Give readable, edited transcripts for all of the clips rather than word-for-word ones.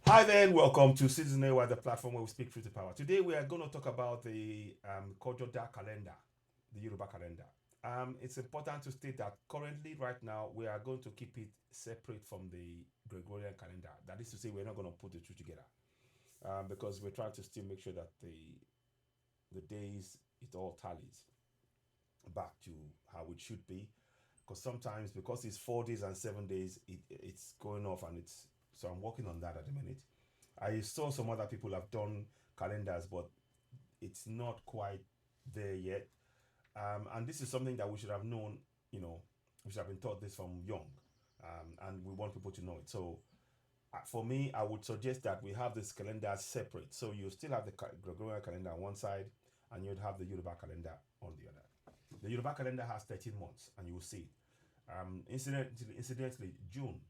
Hi there, and welcome to Citizen AY, the platform where we speak truth to power. Today we are going to talk about the Ọjọ calendar, the Yoruba calendar. It's important to state that currently, right now, we are going to keep it separate from the Gregorian calendar. That is to say, we're not going to put the two together because we're trying to still make sure that the days it all tallies back to how it should be. Because sometimes, because it's 4 days and 7 days, it's going off, and it's so I'm working on that at the minute. I saw some other people have done calendars, but it's not quite there yet. And this is something that we should have known, you know, we should have been taught this from young. And we want people to know it. So for me, I would suggest that we have this calendar separate. So you still have the Gregorian calendar on one side, and you'd have the Yoruba calendar on the other. The Yoruba calendar has 13 months, and you will see. Incidentally, June,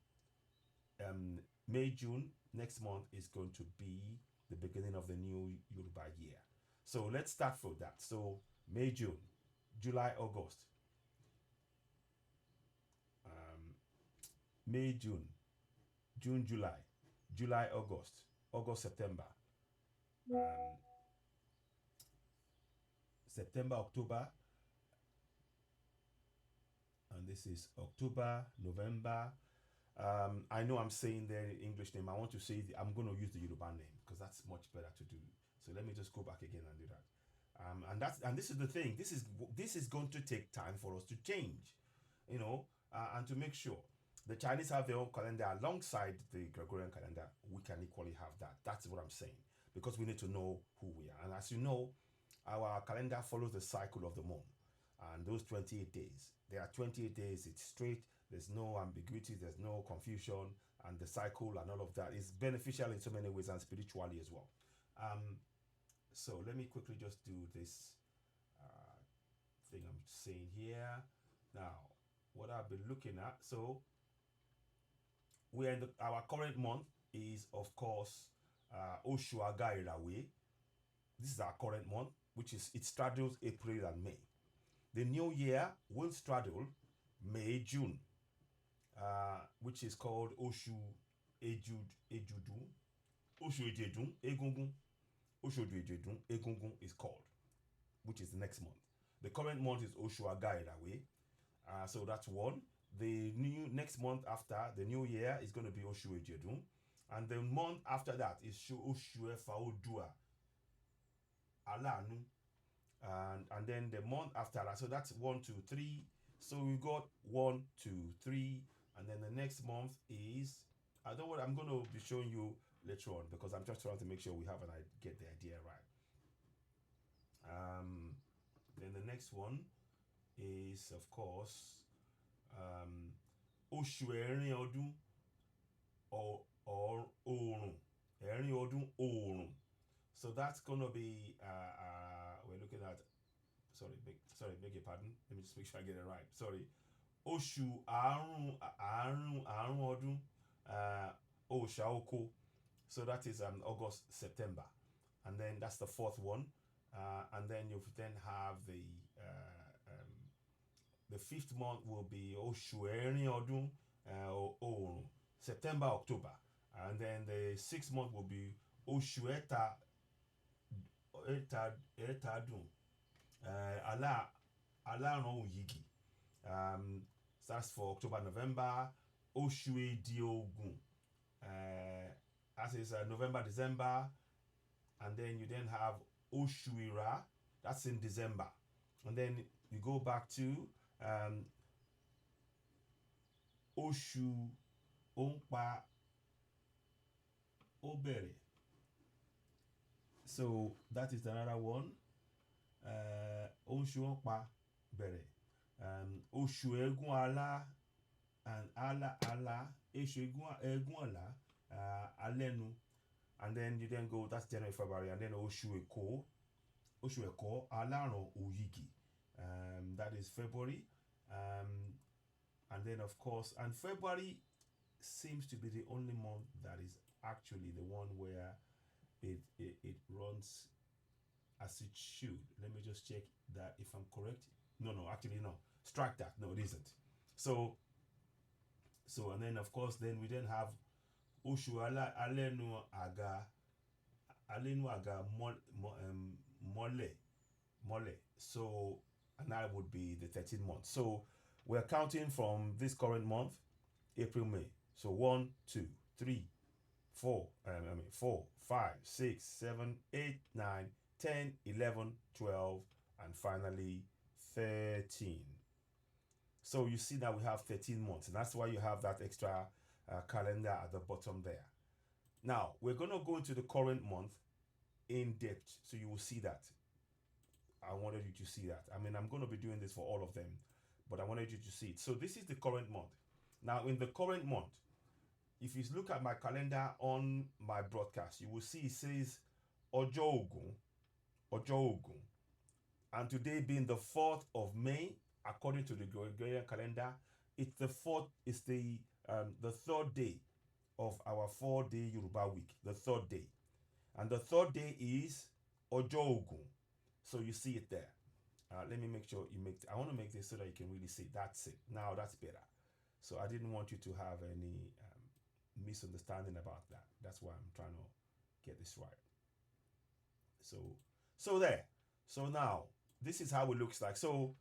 May, June next month is going to be the beginning of the new Yoruba year. So let's start from that. So May, June, July, August, um, May, June, June, July, July, August, August, September, um, September, October, and this is October, November. I know I'm saying the English name. I want to say I'm going to use the Yoruba name because that's much better to do. So let me just go back again and do that. And this is the thing. This is going to take time for us to change, and to make sure the Chinese have their own calendar alongside the Gregorian calendar. We can equally have that. That's what I'm saying, because we need to know who we are. And as you know, our calendar follows the cycle of the moon, and those 28 days. There are 28 days. It's straight. There's no ambiguity. There's no confusion, and the cycle and all of that is beneficial in so many ways, and spiritually as well. Um, so let me quickly just do this uh, thing I'm saying here. Now, what I've been looking at. So we're in our current month is, of course, Osù Agà Iràwé. This is our current month, which is it straddles April and May. The new year will straddle May, June, which is called Osù Ejudun. Osù Ejedun, Egungun. Osù Ejedun, Egungun is called, which is the next month. The current month is Osù Agà Iràwé. So that's one. The new next month after the new year is going to be Osù Ejedun. And the month after that is Osù Ẹ̀fà Odua Alanu. And then the month after that, so that's 1, 2, 3. So we got 1, 2, 3, and then the next month is, I don't know what I'm going to be showing you later on, because I'm just trying to make sure we have get the idea right. Then the next one is, of course, Oṣù Ẹ̀rin Ọdún, or Oòrùn. Ẹ̀rin Ọdún Oòrùn. So that's gonna be we're looking at, beg your pardon. Let me just make sure I get it right. Sorry. Oṣù Àrùn Ọdún, Òòṣà Oko. So that is August, September, and then that's the fourth one. And then you then have the fifth month will be Oṣù Ẹ̀rin Ọdún, Oòrùn, September, October, and then the sixth month will be Oṣù Ẹ̀tàdùn, Aláràn Òyìgì. So that's for October, November. Oṣù Èdì Ògún, that is November, December, and then you then have Oṣù Ìrà, that's in December, and then you go back to Oṣù Òǹpà Obere. So that is another one. Oṣù Òǹpà Bere. Oṣù Ẹ̀gún Àlà, and Àlà, Oṣù Ẹ̀gún Àlà, Alẹ́nu. And then you then go, that's January, February, and then Oṣù Ẹ̀kọ́, Aláràn Òyìgì. That is February. And then, of course, and February seems to be the only month that is actually the one where it runs as it should. Let me just check that if I'm correct. No, actually no. Strike that. No, it isn't. So and then, of course, then we then have Osù Alẹ́nu Àgà Mọ́lẹ̀. So, and that would be the 13th month. So we're counting from this current month, April, May. So 1, 2, 3, 4, 4, 5, 6, 7, 8, 9, 10, 11, 12, and finally 13. So you see that we have 13 months, and that's why you have that extra calendar at the bottom there. Now, we're going to go into the current month in depth, so you will see that. I wanted you to see that. I mean, I'm going to be doing this for all of them, but I wanted you to see it. So this is the current month. Now, in the current month, if you look at my calendar on my broadcast, you will see it says Ọjọ Ògún. And today being the 4th of May, according to the Gregorian calendar, it's the 3rd day of our 4-day Yoruba week, the 3rd day. And the 3rd day is Ọjọ Ògún. So you see it there. Let me make sure I want to make this so that you can really see. That's it. Now that's better. So I didn't want you to have any misunderstanding about that. That's why I'm trying to get this right. So there. So now this is how it looks like. So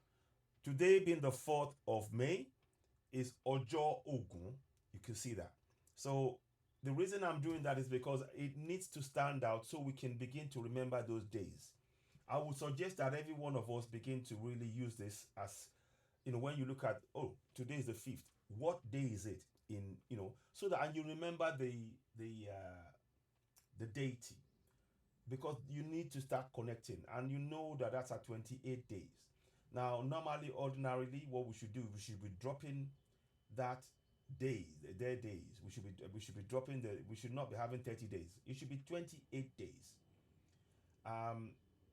today being the 4th of May is Ọjọ Ògún. You can see that. So the reason I'm doing that is because it needs to stand out so we can begin to remember those days. I would suggest that every one of us begin to really use this as, when you look at, today is the 5th. What day is it so that, and you remember the deity, because you need to start connecting, and you know that that's at 28 days. Now, ordinarily, what we should do, we should be dropping that their days. We should be dropping we should not be having 30 days. It should be 28 days.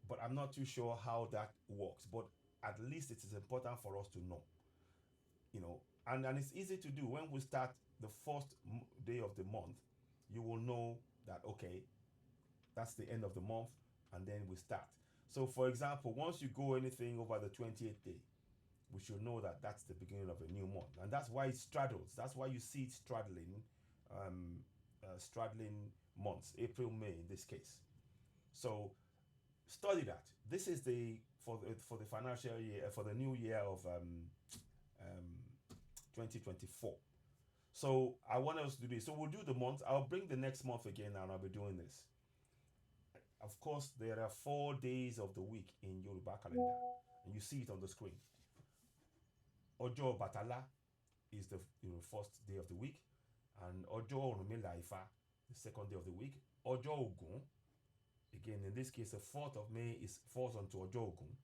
But I'm not too sure how that works. But at least it is important for us to know. And it's easy to do. When we start the first day of the month, you will know that, okay, that's the end of the month, and then we start. So, for example, once you go anything over the 28th day, we should know that that's the beginning of a new month. And that's why it straddles. That's why you see it straddling months, April, May in this case. So study that. This is for the financial year, for the new year of 2024. So I want us to do this. So we'll do the month. I'll bring the next month again, and I'll be doing this. Of course, there are 4 days of the week in Yoruba calendar, and you see it on the screen. Ọjọ́ Batala is the first day of the week, and Ọjọ́ Òrúnmìlà-Ifá, the second day of the week. Ọjọ́ Ògún, again in this case the 4th of May falls onto Ọjọ́ Ògún,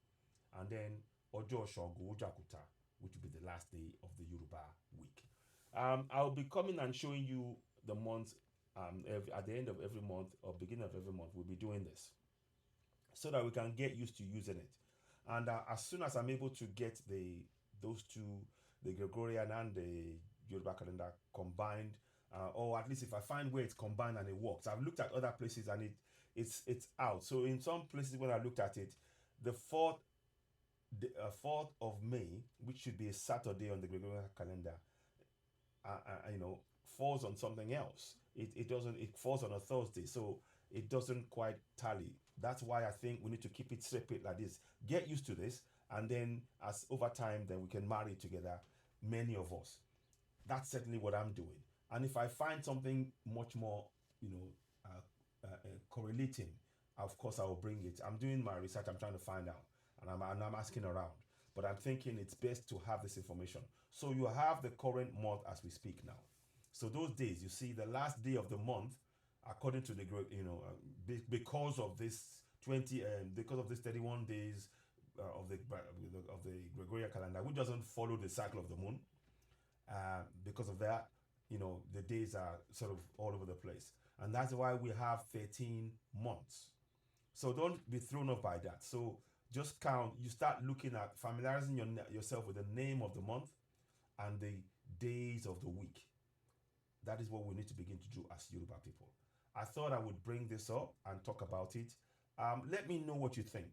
and then Ọjọ́ Ṣàngó Jàkúta, which will be the last day of the Yoruba week. I'll be coming and showing you the months at the end of every month or beginning of every month. We'll be doing this so that we can get used to using it. And as soon as I'm able to get those two, the Gregorian and the Yoruba calendar combined, or at least if I find where it's combined and it works. I've looked at other places and it's out. So in some places when I looked at it, the 4th of May, which should be a Saturday on the Gregorian calendar, falls on something else. It falls on a Thursday, so it doesn't quite tally. That's why I think we need to keep it separate like this. Get used to this, and then as over time, then we can marry together, many of us. That's certainly what I'm doing. And if I find something much more, correlating, of course I will bring it. I'm doing my research. I'm trying to find out, and I'm asking around. But I'm thinking it's best to have this information. So you have the current month as we speak now. So those days, you see, the last day of the month, according to the because of this 31 days of the Gregorian calendar, which doesn't follow the cycle of the moon. Because of that, the days are sort of all over the place, and that's why we have 13 months. So don't be thrown off by that. So just count. You start looking at familiarizing yourself with the name of the month and the days of the week. That is what we need to begin to do as Yoruba people. I thought I would bring this up and talk about it. Let me know what you think.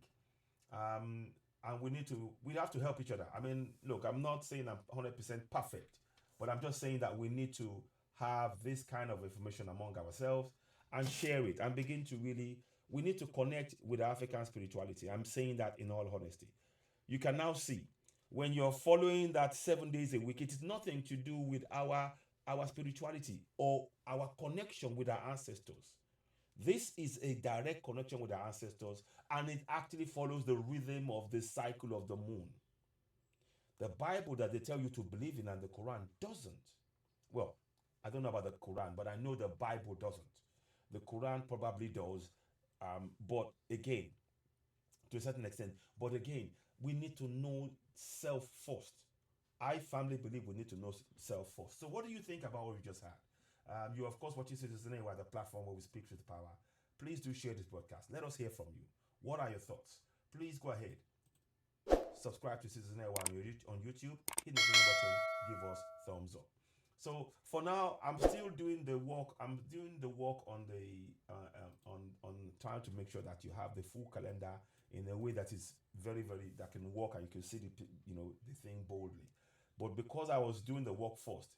And we have to help each other. I mean, look, I'm not saying I'm 100% perfect, but I'm just saying that we need to have this kind of information among ourselves and share it and begin to really, we need to connect with African spirituality. I'm saying that in all honesty. You can now see when you're following that 7 days a week, it is nothing to do with our spirituality or our connection with our ancestors. This is a direct connection with our ancestors, and it actually follows the rhythm of the cycle of the moon. The Bible that they tell you to believe in and the Quran doesn't. Well, I don't know about the Quran, but I know the Bible doesn't. The Quran probably does, but again, to a certain extent. But again, we need to know self first. I firmly believe we need to know self first. So, what do you think about what we just had? You, of course, watching Citizen Anyway, the platform where we speak with power. Please do share this broadcast. Let us hear from you. What are your thoughts? Please go ahead. Subscribe to Citizen Anyway on YouTube. Hit the button. Give us thumbs up. So for now, I'm still doing the work. I'm doing the work on the on trying to make sure that you have the full calendar in a way that is very that can work and you can see the thing boldly. But because I was doing the work first,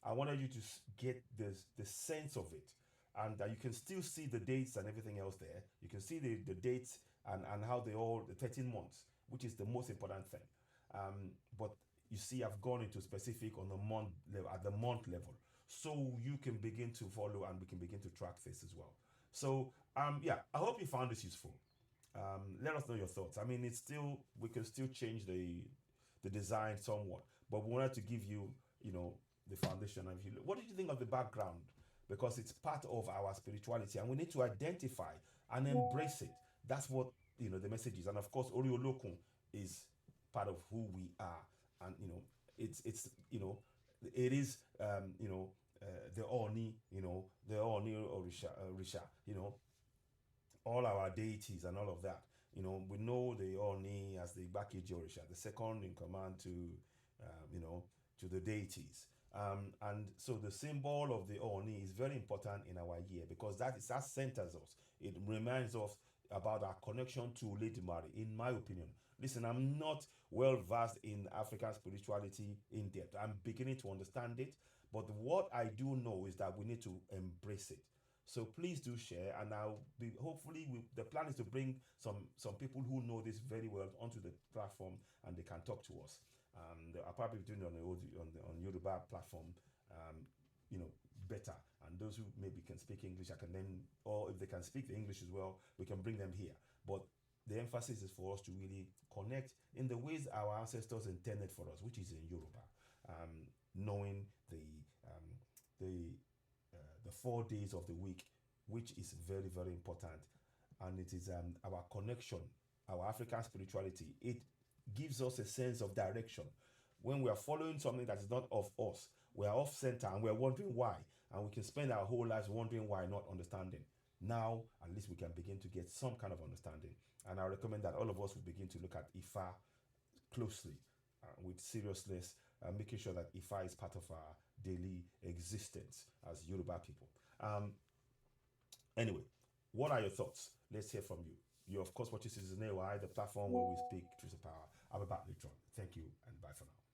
I wanted you to get the sense of it, and that you can still see the dates and everything else there. You can see the dates and how they all the 13 months, which is the most important thing. But you see, I've gone into specific on the month level, at the month level, so you can begin to follow and we can begin to track this as well. So yeah, I hope you found this useful. Let us know your thoughts. I mean, it's still, we can still change the design somewhat, but we wanted to give you, the foundation. And what did you think of the background? Because it's part of our spirituality, and we need to identify and embrace it. That's what the message is. And of course, Oriolokun is part of who we are, and it is the Oni, the Oni Orisha, all our deities and all of that. We know the Oni as the Bakeji Orisha, the second in command to the deities. And so the symbol of the Oni is very important in our year, because that centers us. It reminds us about our connection to Lady Mary, in my opinion. Listen, I'm not well versed in African spirituality in depth. I'm beginning to understand it, but what I do know is that we need to embrace it. So please do share, and the plan is to bring some people who know this very well onto the platform, and they can talk to us. I'll probably be doing it on Yoruba platform, better. And those who maybe can speak English, or if they can speak the English as well, we can bring them here. But the emphasis is for us to really connect in the ways our ancestors intended for us, which is in Yoruba, knowing the 4 days of the week, which is very important, and it is our connection, our African spirituality. It gives us a sense of direction. When we are following something that is not of us, we are off center and we are wondering why, and we can spend our whole lives wondering why, not understanding. Now, at least we can begin to get some kind of understanding, and I recommend that all of us will begin to look at Ifa closely, with seriousness, making sure that Ifa is part of our daily existence as Yoruba people. Anyway, what are your thoughts? Let's hear from you. You, of course, watching Citizen AY, the platform where we speak truth to power. I'll be back later on. Thank you, and bye for now.